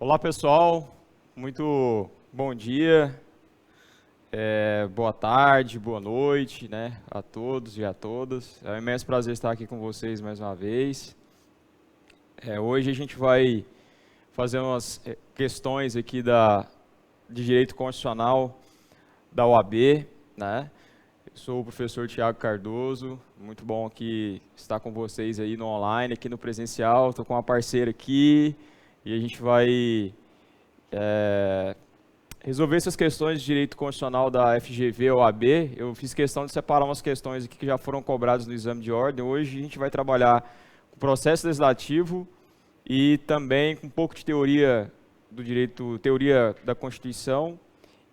Olá pessoal, muito bom dia, boa tarde, boa noite, né, a todos e a todas. É um imenso prazer estar aqui com vocês mais uma vez. Hoje a gente vai fazer umas questões aqui de Direito Constitucional da OAB, né? Eu sou o professor Tiago Cardoso, muito bom aqui estar com vocês aí no online, aqui no presencial. Estou com uma parceira aqui e a gente vai resolver essas questões de direito constitucional da FGV ou OAB. Eu fiz questão de separar umas questões aqui que já foram cobradas no exame de ordem. Hoje a gente vai trabalhar com o processo legislativo e também com um pouco de teoria do direito, teoria da Constituição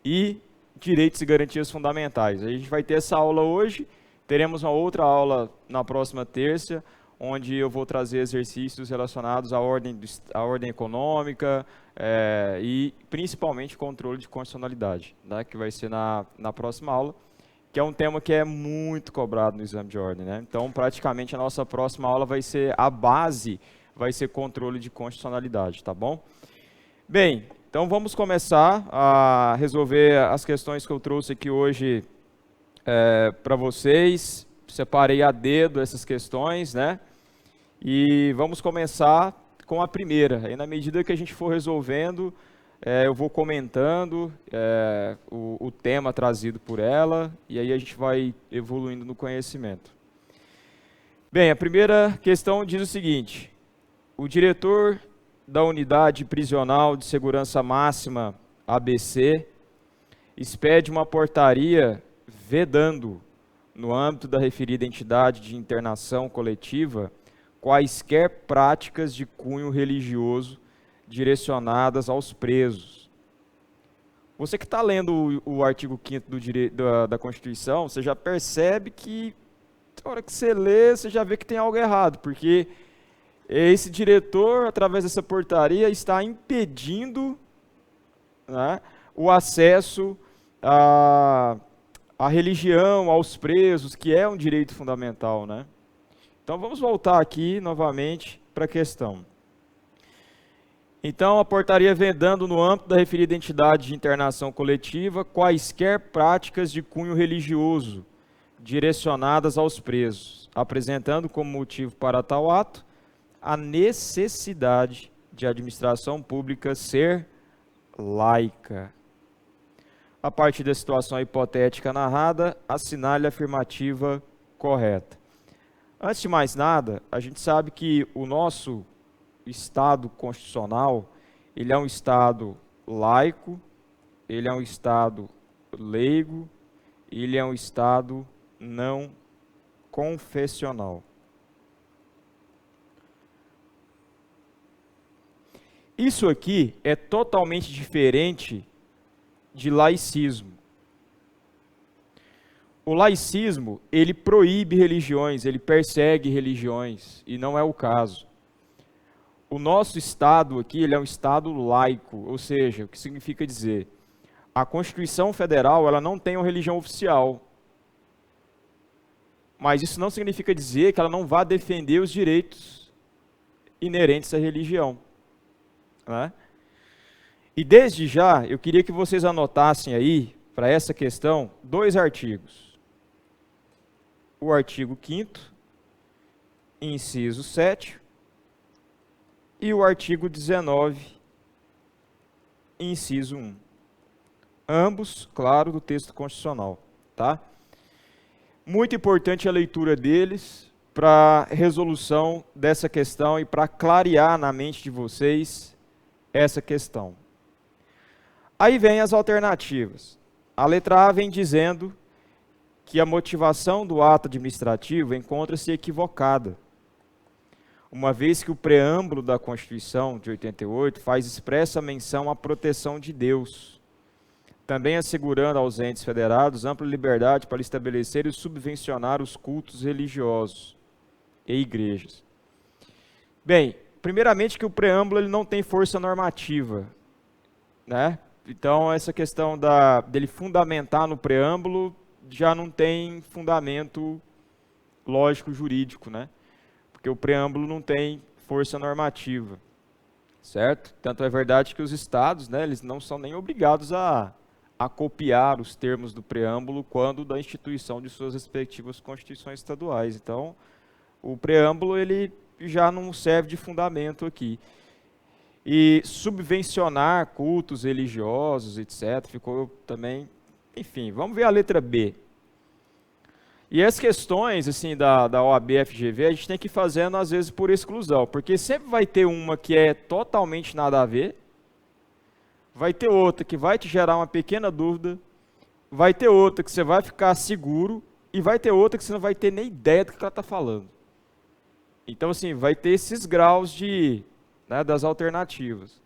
e direitos e garantias fundamentais. A gente vai ter essa aula hoje, teremos uma outra aula na próxima terça, onde eu vou trazer exercícios relacionados à ordem econômica e principalmente controle de constitucionalidade, né, que vai ser na próxima aula, que é um tema que é muito cobrado no exame de ordem, né? Então, praticamente a nossa próxima aula vai ser a base, vai ser controle de constitucionalidade, tá bom? Bem, então vamos começar a resolver as questões que eu trouxe aqui hoje para vocês. Separei a dedo essas questões, né? E vamos começar com a primeira. Aí, na medida que a gente for resolvendo, eu vou comentando o tema trazido por ela, e aí a gente vai evoluindo no conhecimento. Bem, a primeira questão diz o seguinte: o diretor da Unidade Prisional de Segurança Máxima, ABC, expede uma portaria vedando, no âmbito da referida entidade de internação coletiva, quaisquer práticas de cunho religioso direcionadas aos presos. Você que está lendo o artigo 5º da Constituição, você já percebe que, na hora que você lê, você já vê que tem algo errado, porque esse diretor, através dessa portaria, está impedindo, né, o acesso à religião, aos presos, que é um direito fundamental, né? Então vamos voltar aqui novamente para a questão. Então, a portaria vedando no âmbito da referida entidade de internação coletiva quaisquer práticas de cunho religioso direcionadas aos presos, apresentando como motivo para tal ato a necessidade de administração pública ser laica. A partir da situação hipotética narrada, assinale a afirmativa correta. Antes de mais nada, a gente sabe que o nosso Estado constitucional, ele é um Estado laico, ele é um Estado leigo, ele é um Estado não confessional. Isso aqui é totalmente diferente de laicismo. O laicismo, ele proíbe religiões, ele persegue religiões, e não é o caso. O nosso Estado aqui, ele é um Estado laico, ou seja, o que significa dizer? A Constituição Federal, ela não tem uma religião oficial. Mas isso não significa dizer que ela não vá defender os direitos inerentes à religião, né? E desde já, eu queria que vocês anotassem aí, para essa questão, 2 artigos. O artigo 5º, inciso 7, e o artigo 19, inciso 1. Ambos, claro, do texto constitucional, tá? Muito importante a leitura deles para a resolução dessa questão e para clarear na mente de vocês essa questão. Aí vem as alternativas. A letra A vem dizendo que a motivação do ato administrativo encontra-se equivocada, uma vez que o preâmbulo da Constituição de 88 faz expressa menção à proteção de Deus, também assegurando aos entes federados ampla liberdade para estabelecer e subvencionar os cultos religiosos e igrejas. Bem, primeiramente que o preâmbulo ele não tem força normativa, né? Então essa questão dele fundamentar no preâmbulo já não tem fundamento lógico jurídico, né? Porque o preâmbulo não tem força normativa. certo? Tanto é verdade que os estados, né, eles não são nem obrigados a copiar os termos do preâmbulo quando da instituição de suas respectivas constituições estaduais. Então, o preâmbulo ele já não serve de fundamento aqui. E subvencionar cultos religiosos, etc., ficou também... Enfim, vamos ver a letra B. E as questões assim, da OAB FGV, a gente tem que ir fazendo, às vezes, por exclusão, porque sempre vai ter uma que é totalmente nada a ver, vai ter outra que vai te gerar uma pequena dúvida, vai ter outra que você vai ficar seguro, e vai ter outra que você não vai ter nem ideia do que ela está falando. Então, assim, vai ter esses graus né, das alternativas.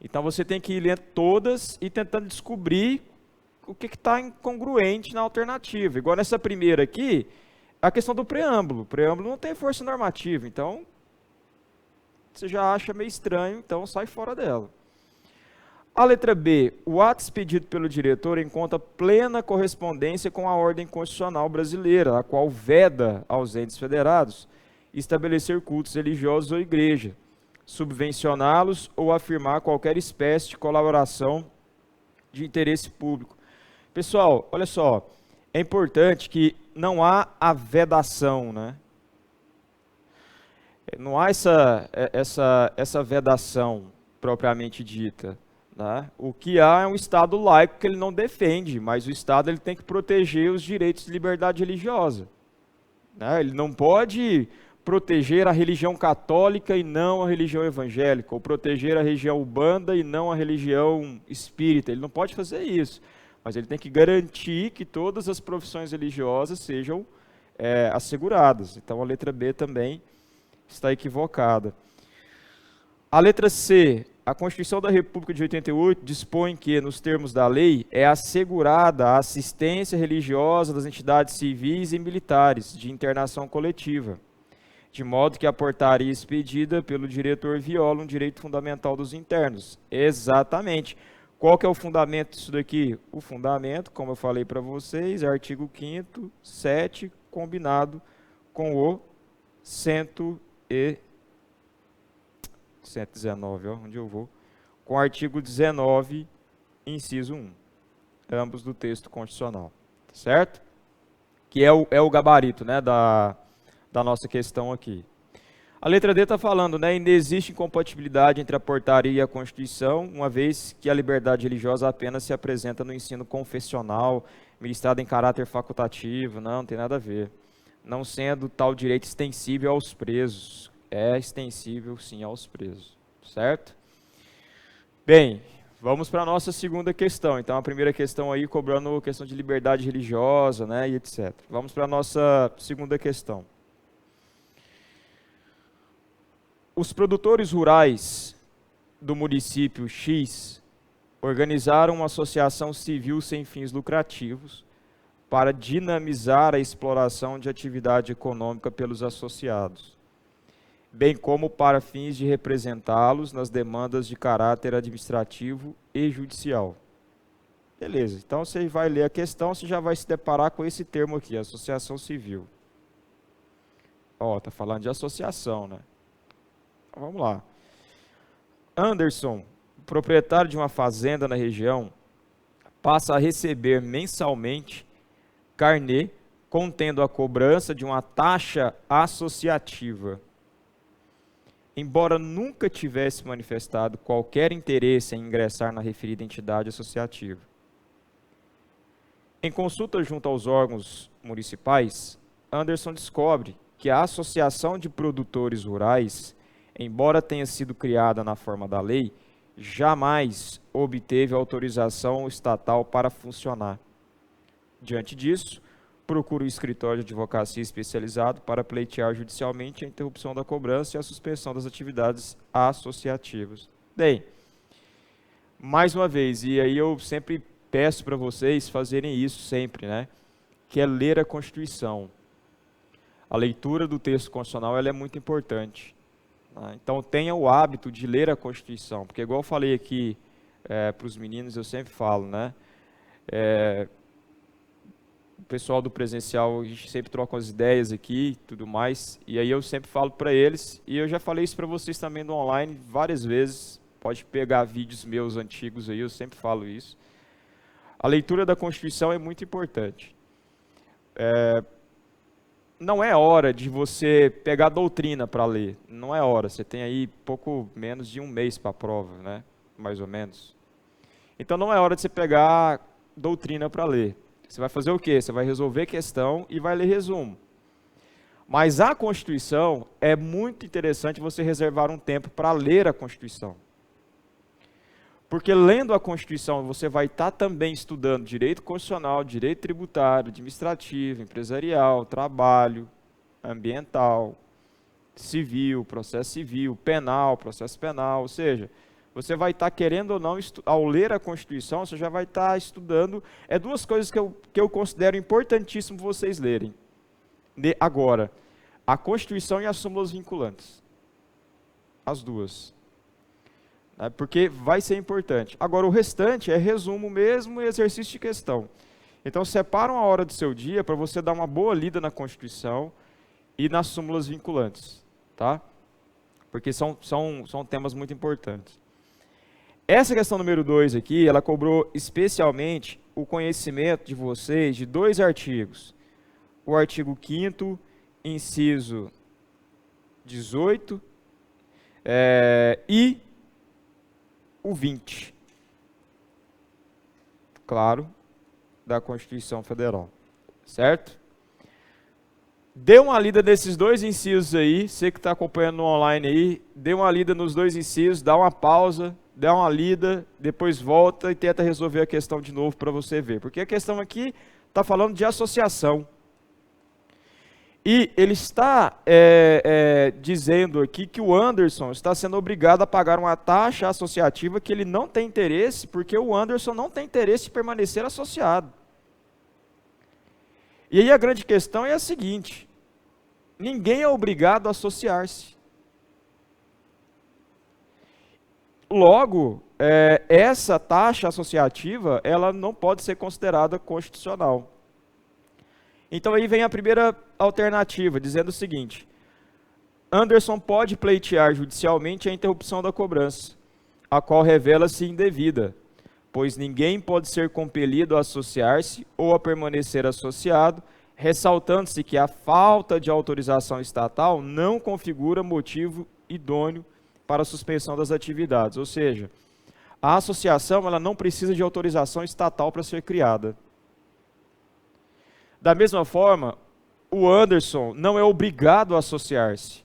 Então, você tem que ir lendo todas e tentando descobrir o que está incongruente na alternativa. Igual nessa primeira aqui, a questão do preâmbulo. O preâmbulo não tem força normativa, então você já acha meio estranho, então sai fora dela. A letra B, o ato expedido pelo diretor encontra plena correspondência com a ordem constitucional brasileira, a qual veda aos entes federados estabelecer cultos religiosos ou igreja, subvencioná-los ou afirmar qualquer espécie de colaboração de interesse público. Pessoal, olha só, é importante que não há a vedação, né? Não há essa vedação propriamente dita, né? O que há é um Estado laico que ele não defende, mas o Estado ele tem que proteger os direitos de liberdade religiosa, né? Ele não pode proteger a religião católica e não a religião evangélica, ou proteger a religião umbanda e não a religião espírita. Ele não pode fazer isso. Mas ele tem que garantir que todas as profissões religiosas sejam asseguradas. Então a letra B também está equivocada. A letra C, a Constituição da República de 88 dispõe que, nos termos da lei, é assegurada a assistência religiosa das entidades civis e militares de internação coletiva, de modo que a portaria expedida pelo diretor viola um direito fundamental dos internos. Exatamente. Qual que é o fundamento disso daqui? O fundamento, como eu falei para vocês, é artigo 5º, 7, combinado com o 119, ó, onde eu vou? Com o artigo 19, inciso 1, ambos do texto constitucional, certo? Que é o gabarito, né, da nossa questão aqui. A letra D está falando, né, inexiste incompatibilidade entre a portaria e a Constituição, uma vez que a liberdade religiosa apenas se apresenta no ensino confessional, ministrado em caráter facultativo. Não tem nada a ver. Não sendo tal direito extensível aos presos. É extensível, sim, aos presos. Certo? Bem, vamos para a nossa segunda questão. Então, a primeira questão aí, cobrando questão de liberdade religiosa, né, e etc. Vamos para a nossa segunda questão. Os produtores rurais do município X organizaram uma associação civil sem fins lucrativos para dinamizar a exploração de atividade econômica pelos associados, bem como para fins de representá-los nas demandas de caráter administrativo e judicial. Beleza, então você vai ler a questão, você já vai se deparar com esse termo aqui, associação civil. Ó, tá falando de associação, né? Vamos lá. Anderson, proprietário de uma fazenda na região, passa a receber mensalmente carnê contendo a cobrança de uma taxa associativa. Embora nunca tivesse manifestado qualquer interesse em ingressar na referida entidade associativa. Em consulta junto aos órgãos municipais, Anderson descobre que a Associação de Produtores Rurais, embora tenha sido criada na forma da lei, jamais obteve autorização estatal para funcionar. Diante disso, procura o escritório de advocacia especializado para pleitear judicialmente a interrupção da cobrança e a suspensão das atividades associativas. Bem, mais uma vez, e aí eu sempre peço para vocês fazerem isso sempre, né? Que é ler a Constituição. A leitura do texto constitucional ela é muito importante. Então tenha o hábito de ler a Constituição, porque igual eu falei aqui para os meninos, eu sempre falo, né? O pessoal do presencial, a gente sempre troca as ideias aqui e tudo mais, e aí eu sempre falo para eles, e eu já falei isso para vocês também no online várias vezes, Pode pegar vídeos meus antigos aí, eu sempre falo isso. A leitura da Constituição é muito importante. Não é hora de você pegar a doutrina para ler. Não é hora. Você tem aí pouco menos de um mês para a prova, né? Mais ou menos. Então não é hora de você pegar doutrina para ler. Você vai fazer o quê? Você vai resolver questão e vai ler resumo. Mas a Constituição, é muito interessante você reservar um tempo para ler a Constituição. Porque lendo a Constituição, você vai estar também estudando direito constitucional, direito tributário, administrativo, empresarial, trabalho, ambiental, civil, processo civil, penal, processo penal. Ou seja, você vai estar querendo ou não, ao ler a Constituição, você já vai estar estudando. É duas coisas que eu considero importantíssimo vocês lerem. Agora, a Constituição e as súmulas vinculantes. As duas. Porque vai ser importante. Agora, o restante é resumo mesmo e exercício de questão. Então, separa uma hora do seu dia para você dar uma boa lida na Constituição e nas súmulas vinculantes. Tá? Porque são temas muito importantes. Essa questão número 2 aqui, ela cobrou especialmente o conhecimento de vocês de 2 artigos. O artigo 5º, inciso 18, e o 20, claro, da Constituição Federal, certo? Dê uma lida nesses 2 incisos aí, você que está acompanhando no online aí, dê uma lida nos 2 incisos, dá uma pausa, dá uma lida, depois volta e tenta resolver a questão de novo para você ver, porque a questão aqui está falando de associação. E ele está dizendo aqui que o Anderson está sendo obrigado a pagar uma taxa associativa que ele não tem interesse, porque o Anderson não tem interesse em permanecer associado. E aí a grande questão é a seguinte: ninguém é obrigado a associar-se. Logo, essa taxa associativa, ela não pode ser considerada constitucional. Então aí vem a primeira alternativa, dizendo o seguinte: Anderson pode pleitear judicialmente a interrupção da cobrança, a qual revela-se indevida, pois ninguém pode ser compelido a associar-se ou a permanecer associado, ressaltando-se que a falta de autorização estatal não configura motivo idôneo para a suspensão das atividades. Ou seja, a associação ela não precisa de autorização estatal para ser criada. Da mesma forma, o Anderson não é obrigado a associar-se.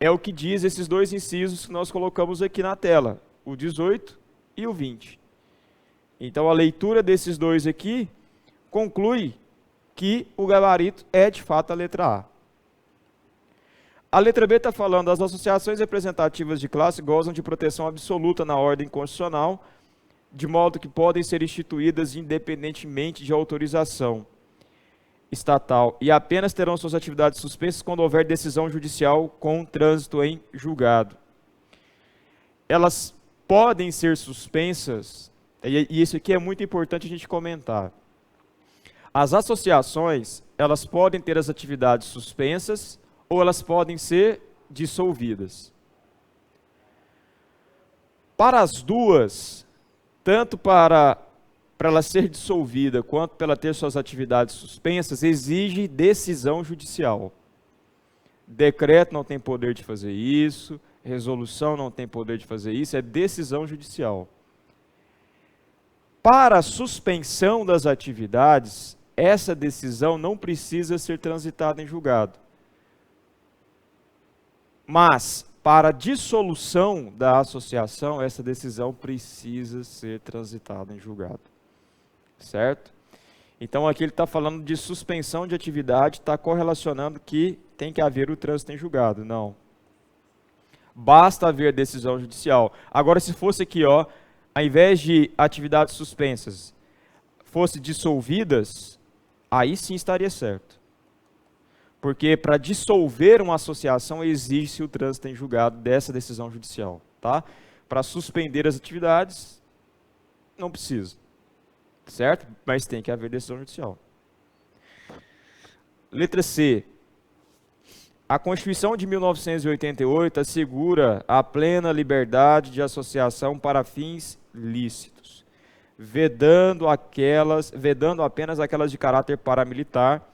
É o que diz esses 2 incisos que nós colocamos aqui na tela, o 18 e o 20. Então, a leitura desses 2 aqui conclui que o gabarito é, de fato, a letra A. A letra B está falando: as associações representativas de classe gozam de proteção absoluta na ordem constitucional, de modo que podem ser instituídas independentemente de autorização estatal e apenas terão suas atividades suspensas quando houver decisão judicial com trânsito em julgado. Elas podem ser suspensas, e isso aqui é muito importante a gente comentar. As associações, elas podem ter as atividades suspensas ou elas podem ser dissolvidas. Para as duas, tanto para ela ser dissolvida, quanto para ela ter suas atividades suspensas, exige decisão judicial. Decreto não tem poder de fazer isso, resolução não tem poder de fazer isso, é decisão judicial. Para a suspensão das atividades, essa decisão não precisa ser transitada em julgado. Mas, para a dissolução da associação, essa decisão precisa ser transitada em julgado. Certo? Então aqui ele está falando de suspensão de atividade, está correlacionando que tem que haver o trânsito em julgado. Não. Basta haver decisão judicial. Agora, se fosse aqui, ó, ao invés de atividades suspensas, fosse dissolvidas, aí sim estaria certo. Porque para dissolver uma associação exige-se o trânsito em julgado dessa decisão judicial. Tá? Para suspender as atividades, não precisa. Certo? Mas tem que haver decisão judicial. Letra C. A Constituição de 1988 assegura a plena liberdade de associação para fins lícitos, vedando apenas aquelas de caráter paramilitar,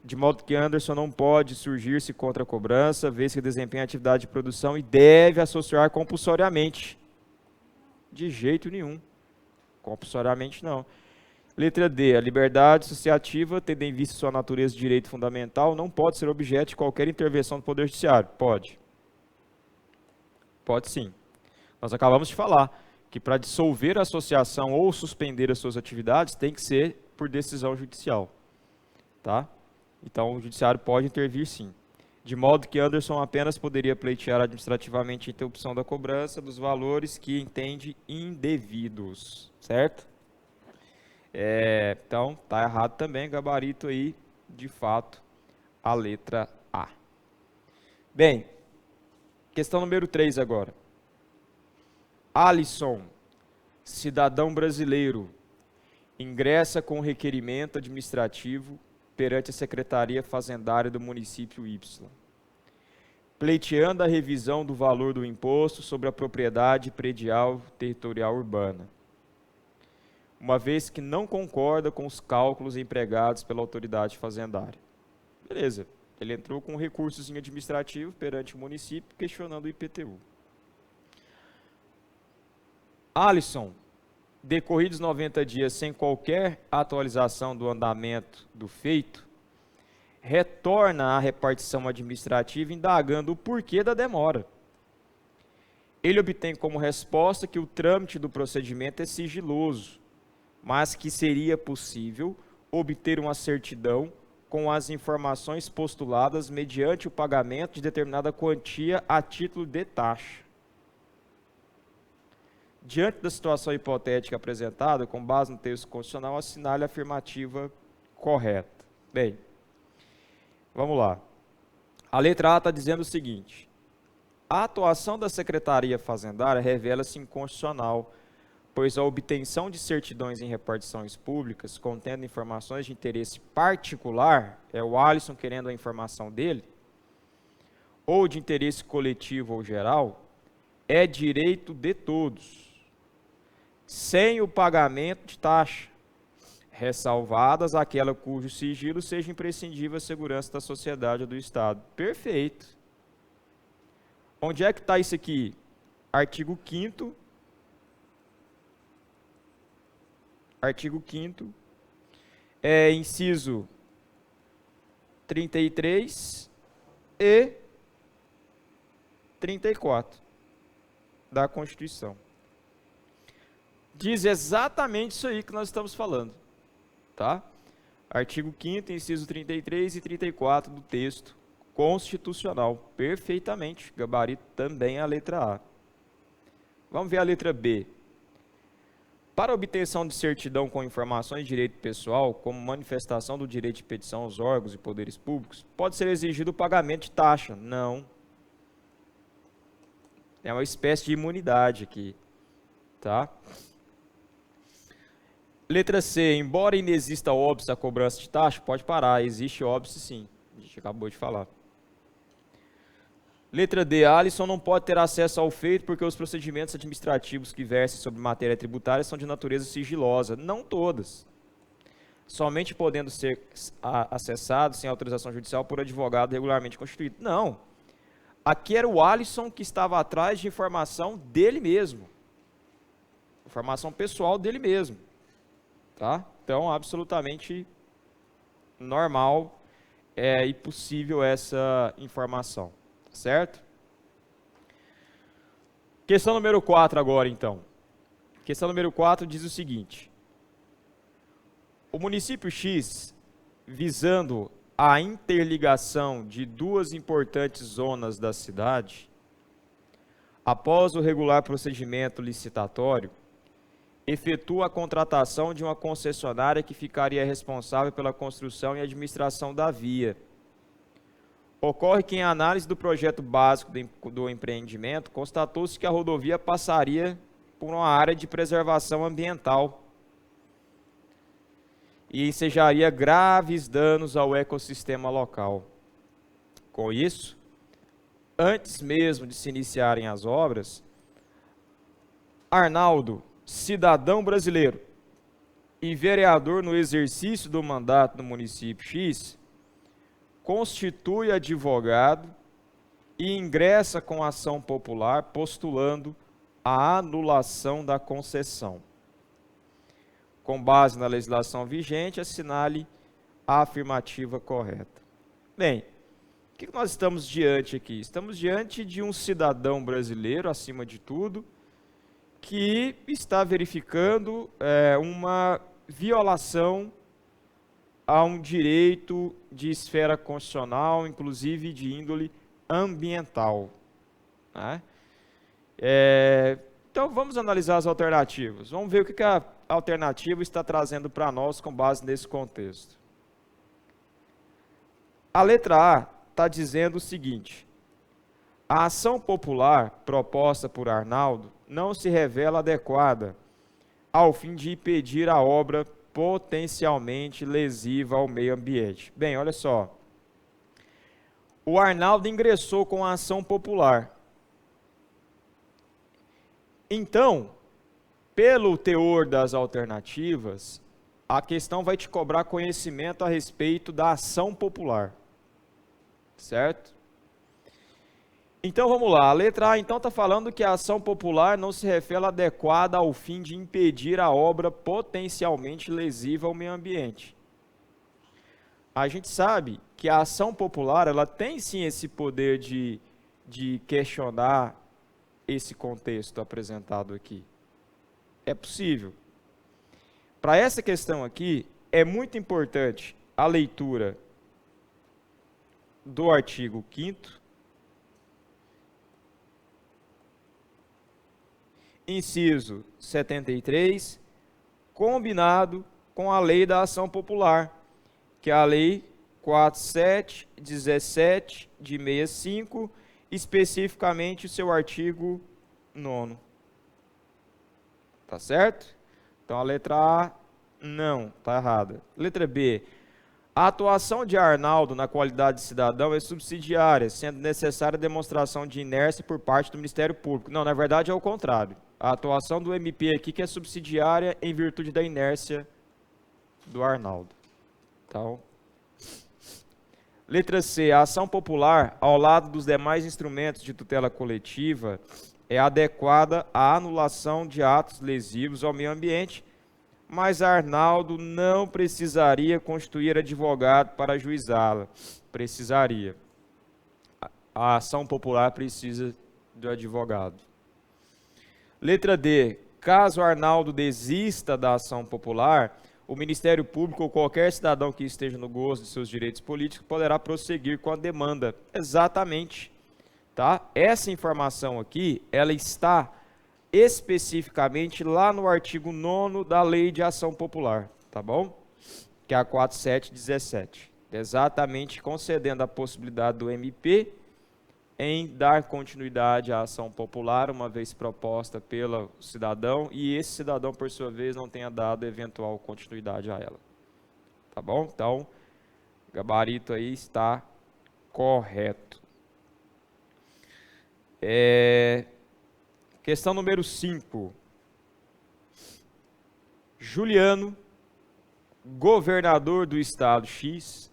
de modo que Anderson não pode surgir-se contra a cobrança, vez que desempenha atividade de produção e deve associar compulsoriamente. De jeito nenhum. Compulsoriamente não. Letra D. A liberdade associativa, tendo em vista sua natureza de direito fundamental, não pode ser objeto de qualquer intervenção do Poder Judiciário. Pode. Pode sim. Nós acabamos de falar que para dissolver a associação ou suspender as suas atividades tem que ser por decisão judicial. Tá? Então o Judiciário pode intervir sim. De modo que Anderson apenas poderia pleitear administrativamente a interrupção da cobrança dos valores que entende indevidos. Certo? Então, está errado também, gabarito aí, de fato, a letra A. Bem, questão número 3 agora. Alisson, cidadão brasileiro, ingressa com requerimento administrativo perante a Secretaria Fazendária do município Y, pleiteando a revisão do valor do imposto sobre a propriedade predial territorial urbana, uma vez que não concorda com os cálculos empregados pela autoridade fazendária. Beleza, ele entrou com um recursozinho administrativo perante o município, questionando o IPTU. Alisson, decorridos 90 dias sem qualquer atualização do andamento do feito, retorna à repartição administrativa indagando o porquê da demora. Ele obtém como resposta que o trâmite do procedimento é sigiloso, mas que seria possível obter uma certidão com as informações postuladas mediante o pagamento de determinada quantia a título de taxa. Diante da situação hipotética apresentada, com base no texto constitucional, assinale a afirmativa correta. Bem, vamos lá. A letra A está dizendo o seguinte: a atuação da Secretaria Fazendária revela-se inconstitucional, pois a obtenção de certidões em repartições públicas contendo informações de interesse particular, é o Alisson querendo a informação dele, ou de interesse coletivo ou geral, é direito de todos, sem o pagamento de taxa, ressalvadas aquela cujo sigilo seja imprescindível à segurança da sociedade ou do Estado. Perfeito. Onde é que está isso aqui? Artigo 5º. Artigo 5º, inciso 33 e 34 da Constituição. Diz exatamente isso aí que nós estamos falando, tá? Artigo 5º, inciso 33 e 34 do texto constitucional. Perfeitamente, gabarito também a letra A. Vamos ver a letra B. Para obtenção de certidão com informações de direito pessoal, como manifestação do direito de petição aos órgãos e poderes públicos, pode ser exigido o pagamento de taxa? Não. É uma espécie de imunidade aqui, tá? Letra C. Embora inexista óbice a cobrança de taxa, pode parar. Existe óbice sim. A gente acabou de falar. Letra D. Alisson não pode ter acesso ao feito porque os procedimentos administrativos que versem sobre matéria tributária são de natureza sigilosa. Não todas. Somente podendo ser acessados sem autorização judicial por advogado regularmente constituído. Não. Aqui era o Alisson que estava atrás de informação dele mesmo. Informação pessoal dele mesmo. Tá? Então, absolutamente normal e possível essa informação. Certo? Questão número 4 agora, então. Questão número 4 diz o seguinte: o município X, visando a interligação de duas importantes zonas da cidade, após o regular procedimento licitatório, efetua a contratação de uma concessionária que ficaria responsável pela construção e administração da via. Ocorre que, em análise do projeto básico do empreendimento, constatou-se que a rodovia passaria por uma área de preservação ambiental e ensejaria graves danos ao ecossistema local. Com isso, antes mesmo de se iniciarem as obras, Arnaldo, cidadão brasileiro e vereador no exercício do mandato no município X, constitui advogado e ingressa com ação popular postulando a anulação da concessão. Com base na legislação vigente, assinale a afirmativa correta. Bem, o que nós estamos diante aqui? Estamos diante de um cidadão brasileiro, acima de tudo, que está verificando uma violação a um direito de esfera constitucional, inclusive de índole ambiental. Né? Então vamos analisar as alternativas. Vamos ver o que a alternativa está trazendo para nós com base nesse contexto. A letra A está dizendo o seguinte: a ação popular proposta por Arnaldo não se revela adequada ao fim de impedir a obra potencialmente lesiva ao meio ambiente. Bem, olha só. O Arnaldo ingressou com a ação popular. Então, pelo teor das alternativas, a questão vai te cobrar conhecimento a respeito da ação popular. Certo? Então vamos lá, a letra A então está falando que a ação popular não se revela adequada ao fim de impedir a obra potencialmente lesiva ao meio ambiente. A gente sabe que a ação popular ela tem sim esse poder de questionar esse contexto apresentado aqui. É possível. Para essa questão aqui, é muito importante a leitura do artigo 5º, inciso 73, combinado com a lei da ação popular, que é a lei 4717 de 65, especificamente o seu artigo 9º. Tá certo? Então a letra A não, tá errada. Letra B. A atuação de Arnaldo na qualidade de cidadão é subsidiária, sendo necessária a demonstração de inércia por parte do Ministério Público. Não, na verdade é o contrário. A atuação do MP aqui que é subsidiária em virtude da inércia do Arnaldo. Então, letra C. A ação popular, ao lado dos demais instrumentos de tutela coletiva, é adequada à anulação de atos lesivos ao meio ambiente, mas Arnaldo não precisaria constituir advogado para ajuizá-la. Precisaria. A ação popular precisa do advogado. Letra D. Caso Arnaldo desista da ação popular, o Ministério Público ou qualquer cidadão que esteja no gozo de seus direitos políticos poderá prosseguir com a demanda. Exatamente. Tá? Essa informação aqui, ela está especificamente lá no artigo 9º da Lei de Ação Popular, tá bom? Que é a 4717. Exatamente concedendo a possibilidade do MP em dar continuidade à ação popular, uma vez proposta pelo cidadão, e esse cidadão, por sua vez, não tenha dado eventual continuidade a ela. Tá bom? Então, o gabarito aí está correto. Questão número 5. Juliano, governador do estado X,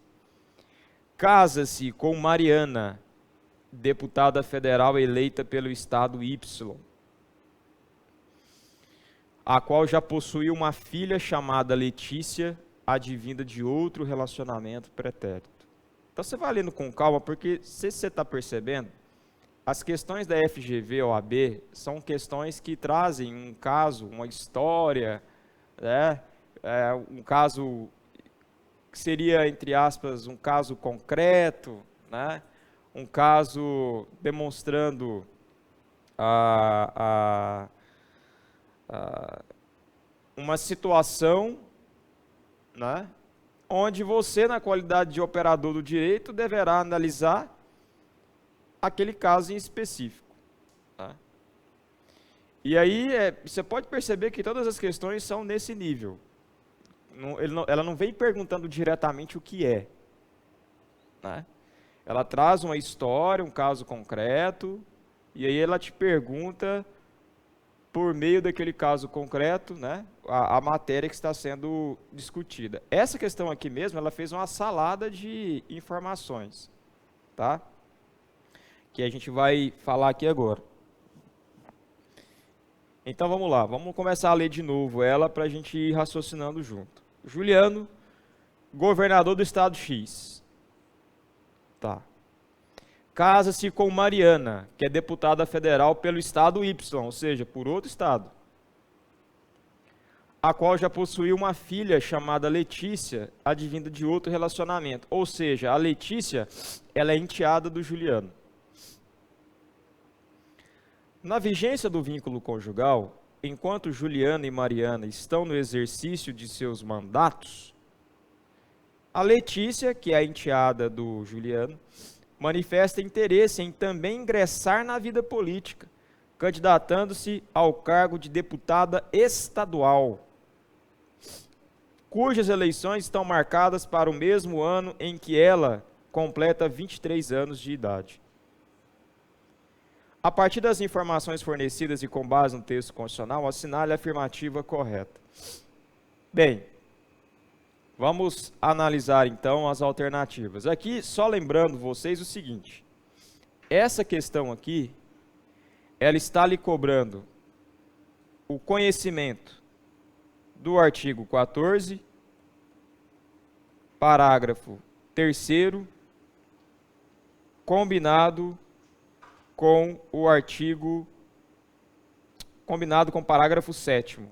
casa-se com Mariana, deputada federal eleita pelo estado Y, a qual já possui uma filha chamada Letícia, advinda de outro relacionamento pretérito. Então você vai lendo com calma, porque se você está percebendo, as questões da FGV ou OAB são questões que trazem um caso, uma história, né? Um caso que seria, entre aspas, um caso concreto, né? Um caso demonstrando uma situação, né? Onde você, na qualidade de operador do direito, deverá analisar aquele caso em específico. Tá? E aí, você pode perceber que todas as questões são nesse nível. Ela não vem perguntando diretamente o que é. Né? Ela traz uma história, um caso concreto, e aí ela te pergunta, por meio daquele caso concreto, né, a matéria que está sendo discutida. Essa questão aqui mesmo, ela fez uma salada de informações, tá? Que a gente vai falar aqui agora. Então vamos lá, vamos começar a ler de novo ela para a gente ir raciocinando junto. Juliano, governador do estado X. Tá. Casa-se com Mariana, que é deputada federal pelo estado Y, ou seja, por outro estado, a qual já possuía uma filha chamada Letícia, advinda de outro relacionamento. Ou seja, a Letícia, ela é enteada do Juliano. Na vigência do vínculo conjugal, enquanto Juliano e Mariana estão no exercício de seus mandatos, a Letícia, que é a enteada do Juliano, manifesta interesse em também ingressar na vida política, candidatando-se ao cargo de deputada estadual, cujas eleições estão marcadas para o mesmo ano em que ela completa 23 anos de idade. A partir das informações fornecidas e com base no texto constitucional, assinale a afirmativa correta. Bem, vamos analisar então as alternativas. Aqui, só lembrando vocês o seguinte, essa questão aqui, ela está lhe cobrando o conhecimento do artigo 14, parágrafo 3º, combinado com o artigo, combinado com o parágrafo 7º.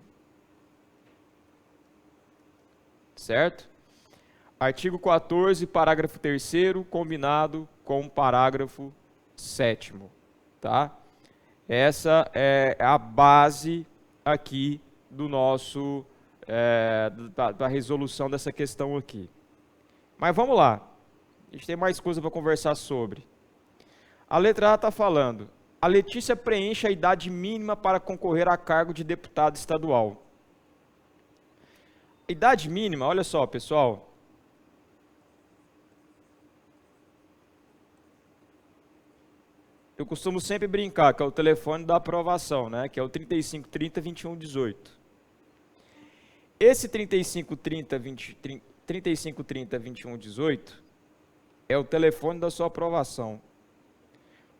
Certo? Artigo 14, parágrafo 3º, combinado com o parágrafo 7º. Tá? Essa é a base aqui do nosso, da resolução dessa questão aqui. Mas vamos lá. A gente tem mais coisa para conversar sobre. A letra A está falando, a Letícia preenche a idade mínima para concorrer a cargo de deputado estadual. Idade mínima, olha só, pessoal. Eu costumo sempre brincar que é o telefone da aprovação, né? Que é o 3530-2118. Esse 3530-2118 é o telefone da sua aprovação.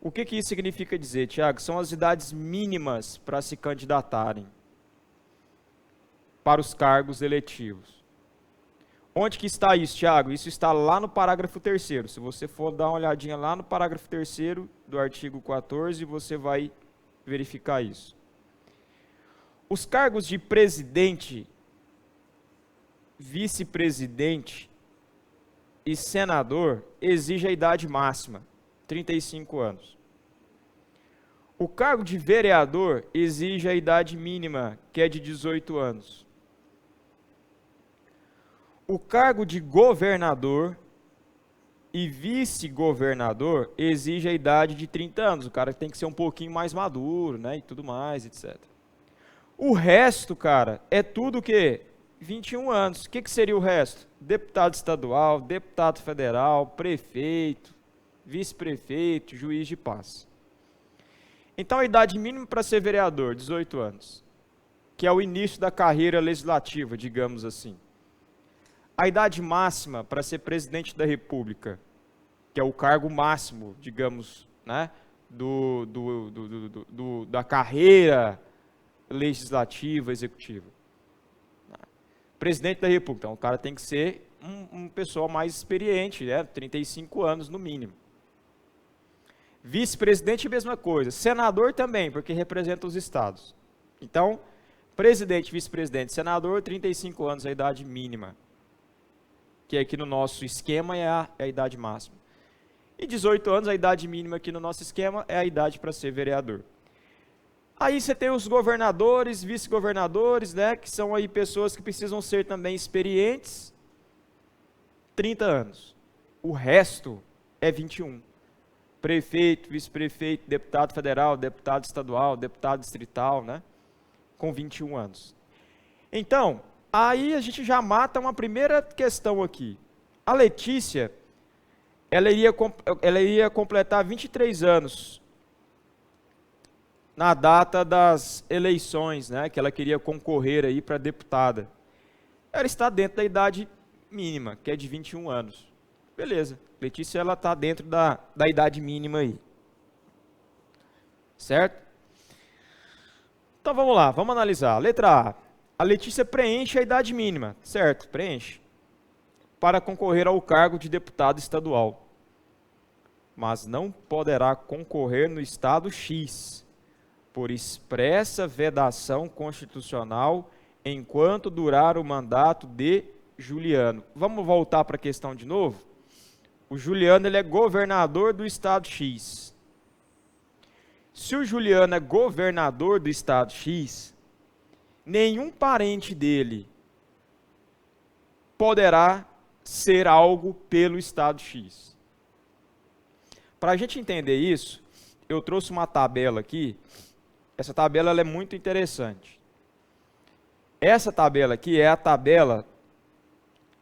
O que isso significa dizer, Tiago? São as idades mínimas para se candidatarem para os cargos eletivos. Onde que está isso, Tiago? Isso está lá no parágrafo 3º. Se você for dar uma olhadinha lá no parágrafo 3º do artigo 14, você vai verificar isso. Os cargos de presidente, vice-presidente e senador exigem a idade máxima, 35 anos. O cargo de vereador exige a idade mínima, que é de 18 anos. O cargo de governador e vice-governador exige a idade de 30 anos. O cara tem que ser um pouquinho mais maduro, né, e tudo mais, etc. O resto, cara, é tudo o quê? 21 anos. O que seria o resto? Deputado estadual, deputado federal, prefeito, vice-prefeito, juiz de paz. Então, a idade mínima para ser vereador, 18 anos, que é o início da carreira legislativa, digamos assim. A idade máxima para ser presidente da República, que é o cargo máximo, digamos, né, da carreira legislativa, executiva. Presidente da República, então o cara tem que ser um pessoal mais experiente, né, 35 anos no mínimo. Vice-presidente, mesma coisa. Senador também, porque representa os estados. Então, presidente, vice-presidente, senador, 35 anos é a idade mínima. Que aqui no nosso esquema é a idade máxima. E 18 anos, a idade mínima aqui no nosso esquema é a idade para ser vereador. Aí você tem os governadores, vice-governadores, né, que são aí pessoas que precisam ser também experientes, 30 anos. O resto é 21. Prefeito, vice-prefeito, deputado federal, deputado estadual, deputado distrital, né, com 21 anos. Então, aí a gente já mata uma primeira questão aqui. A Letícia, ela iria completar 23 anos na data das eleições, né, que ela queria concorrer aí para deputada. Ela está dentro da idade mínima, que é de 21 anos. Beleza, Letícia ela está dentro da idade mínima aí. Certo? Então vamos lá, vamos analisar. Letra A. A Letícia preenche a idade mínima, certo? Preenche. Para concorrer ao cargo de deputado estadual. Mas não poderá concorrer no estado X, por expressa vedação constitucional, enquanto durar o mandato de Juliano. Vamos voltar para a questão de novo? O Juliano ele é governador do estado X. Se o Juliano é governador do estado X, nenhum parente dele poderá ser algo pelo estado X. Para a gente entender isso, eu trouxe uma tabela aqui. Essa tabela ela é muito interessante. Essa tabela aqui é a tabela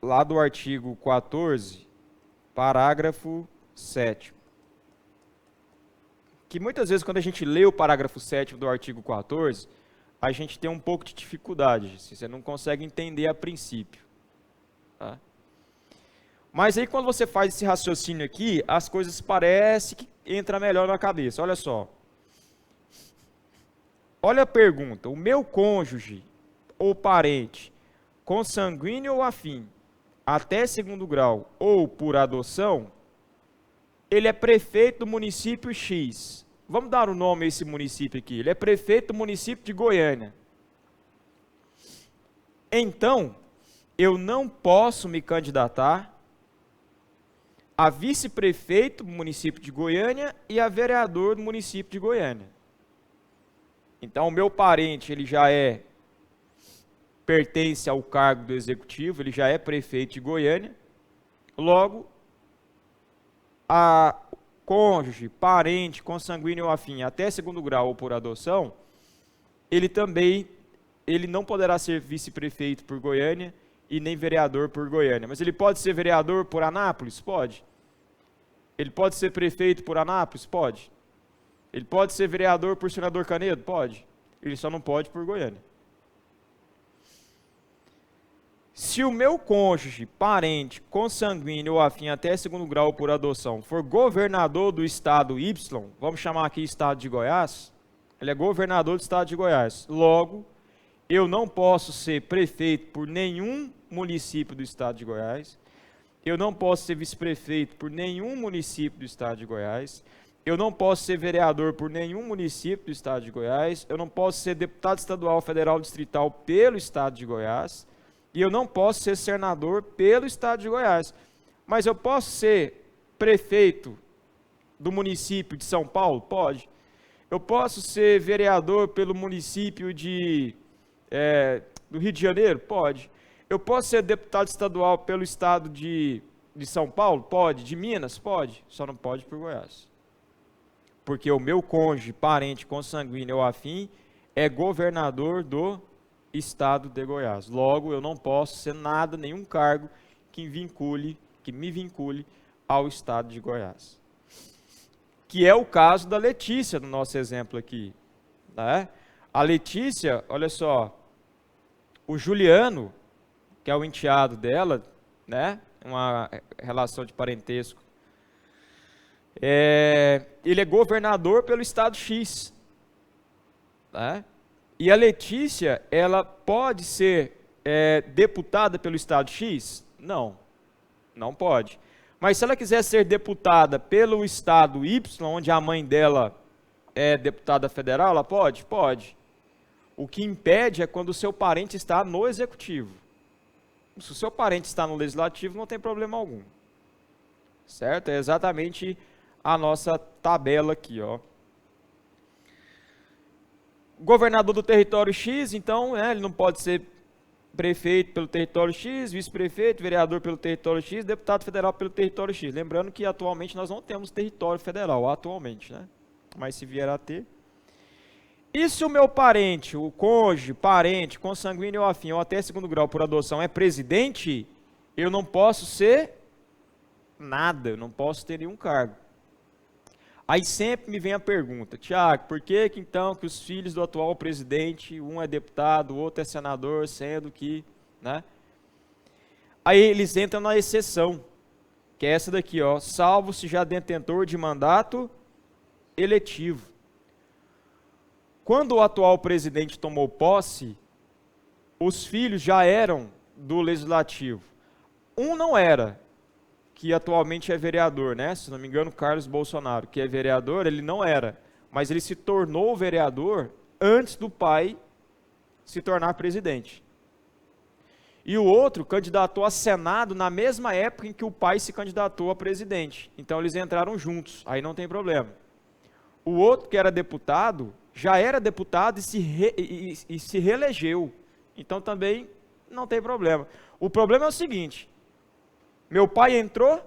lá do artigo 14, parágrafo 7º. Que muitas vezes quando a gente lê o parágrafo 7º do artigo 14, a gente tem um pouco de dificuldade, você não consegue entender a princípio. Tá? Mas aí quando você faz esse raciocínio aqui, as coisas parecem que entram melhor na cabeça. Olha só. Olha a pergunta. O meu cônjuge ou parente, consanguíneo ou afim, até segundo grau ou por adoção, ele é prefeito do município X. Vamos dar o nome a esse município aqui. Ele é prefeito do município de Goiânia. Então, eu não posso me candidatar a vice-prefeito do município de Goiânia e a vereador do município de Goiânia. Então, o meu parente, ele já pertence ao cargo do executivo, ele já é prefeito de Goiânia. Logo, a cônjuge, parente, consanguíneo ou afim, até segundo grau ou por adoção, ele não poderá ser vice-prefeito por Goiânia e nem vereador por Goiânia. Mas ele pode ser vereador por Anápolis? Pode. Ele pode ser prefeito por Anápolis? Pode. Ele pode ser vereador por Senador Canedo? Pode. Ele só não pode por Goiânia. Se o meu cônjuge, parente, consanguíneo ou afim até segundo grau por adoção for governador do estado Y, vamos chamar aqui estado de Goiás, ele é governador do estado de Goiás. Logo, eu não posso ser prefeito por nenhum município do estado de Goiás, eu não posso ser vice-prefeito por nenhum município do estado de Goiás, eu não posso ser vereador por nenhum município do estado de Goiás, eu não posso ser deputado estadual, federal, distrital pelo estado de Goiás, e eu não posso ser senador pelo estado de Goiás. Mas eu posso ser prefeito do município de São Paulo? Pode. Eu posso ser vereador pelo município do Rio de Janeiro? Pode. Eu posso ser deputado estadual pelo estado de São Paulo? Pode. De Minas? Pode. Só não pode por Goiás. Porque o meu cônjuge, parente, consanguíneo ou afim é governador do estado de Goiás. Logo, eu não posso ser nada, nenhum cargo que me vincule ao estado de Goiás. Que é o caso da Letícia, no nosso exemplo aqui. Né? A Letícia, olha só, o Juliano, que é o enteado dela, né? Uma relação de parentesco, ele é governador pelo estado X. Né? E a Letícia, ela pode ser deputada pelo estado X? Não, não pode. Mas se ela quiser ser deputada pelo estado Y, onde a mãe dela é deputada federal, ela pode? Pode. O que impede é quando o seu parente está no executivo. Se o seu parente está no legislativo, não tem problema algum. Certo? É exatamente a nossa tabela aqui, ó. Governador do território X, então, ele não pode ser prefeito pelo território X, vice-prefeito, vereador pelo território X, deputado federal pelo território X. Lembrando que atualmente nós não temos território federal, atualmente, né? Mas se vier a ter. E se o meu parente, o cônjuge, parente, consanguíneo ou afim, ou até segundo grau por adoção, é presidente, eu não posso ser nada, eu não posso ter nenhum cargo. Aí sempre me vem a pergunta, Tiago, por que então que os filhos do atual presidente, um é deputado, o outro é senador, sendo que, né? Aí eles entram na exceção, que é essa daqui, ó, salvo se já detentor de mandato eletivo. Quando o atual presidente tomou posse, os filhos já eram do legislativo. Um não era, que atualmente é vereador, né? Se não me engano, Carlos Bolsonaro, que é vereador, ele não era, mas ele se tornou vereador antes do pai se tornar presidente. E o outro candidatou a Senado na mesma época em que o pai se candidatou a presidente. Então eles entraram juntos, aí não tem problema. O outro, que era deputado, já era deputado e se reelegeu. Então também não tem problema. O problema é o seguinte: meu pai entrou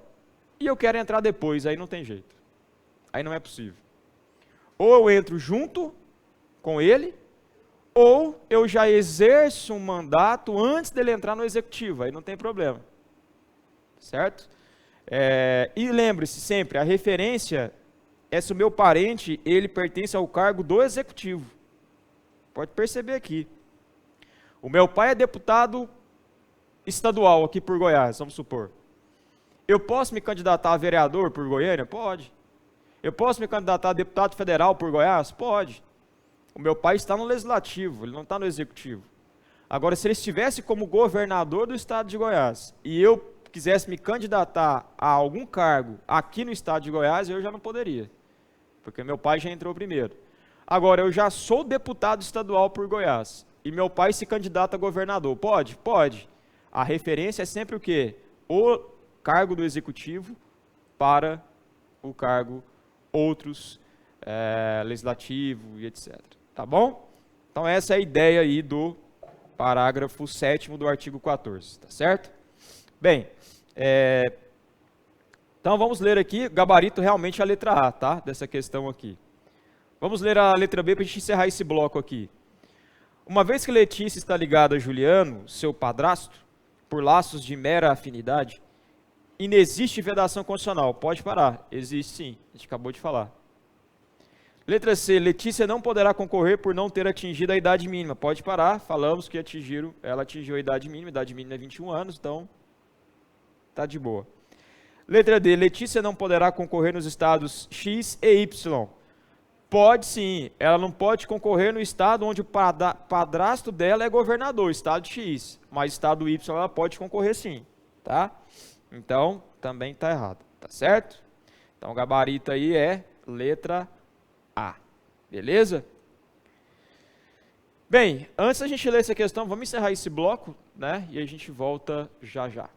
e eu quero entrar depois, aí não tem jeito. Aí não é possível. Ou eu entro junto com ele, ou eu já exerço um mandato antes dele entrar no executivo, aí não tem problema. Certo? E lembre-se sempre, a referência é se o meu parente, ele pertence ao cargo do executivo. Pode perceber aqui. O meu pai é deputado estadual aqui por Goiás, vamos supor. Eu posso me candidatar a vereador por Goiânia? Pode. Eu posso me candidatar a deputado federal por Goiás? Pode. O meu pai está no legislativo, ele não está no executivo. Agora, se ele estivesse como governador do estado de Goiás e eu quisesse me candidatar a algum cargo aqui no estado de Goiás, eu já não poderia, porque meu pai já entrou primeiro. Agora, eu já sou deputado estadual por Goiás e meu pai se candidata a governador. Pode? Pode. A referência é sempre o quê? O cargo do executivo para o cargo outros, legislativo e etc. Tá bom? Então essa é a ideia aí do parágrafo 7º do artigo 14, tá certo? Bem, então vamos ler aqui, gabarito realmente a letra A, tá? Dessa questão aqui. Vamos ler a letra B para a gente encerrar esse bloco aqui. Uma vez que Letícia está ligada a Juliano, seu padrasto, por laços de mera afinidade, inexiste vedação constitucional. Pode parar. Existe sim. A gente acabou de falar. Letra C. Letícia não poderá concorrer por não ter atingido a idade mínima. Pode parar. Falamos que ela atingiu a idade mínima. A idade mínima é 21 anos, então tá de boa. Letra D. Letícia não poderá concorrer nos estados X e Y. Pode sim. Ela não pode concorrer no estado onde o padrasto dela é governador, estado X. Mas estado Y ela pode concorrer sim. Tá? Então, também está errado, tá certo? Então, o gabarito aí é letra A, beleza? Bem, antes da gente ler essa questão, vamos encerrar esse bloco, né? E a gente volta já já.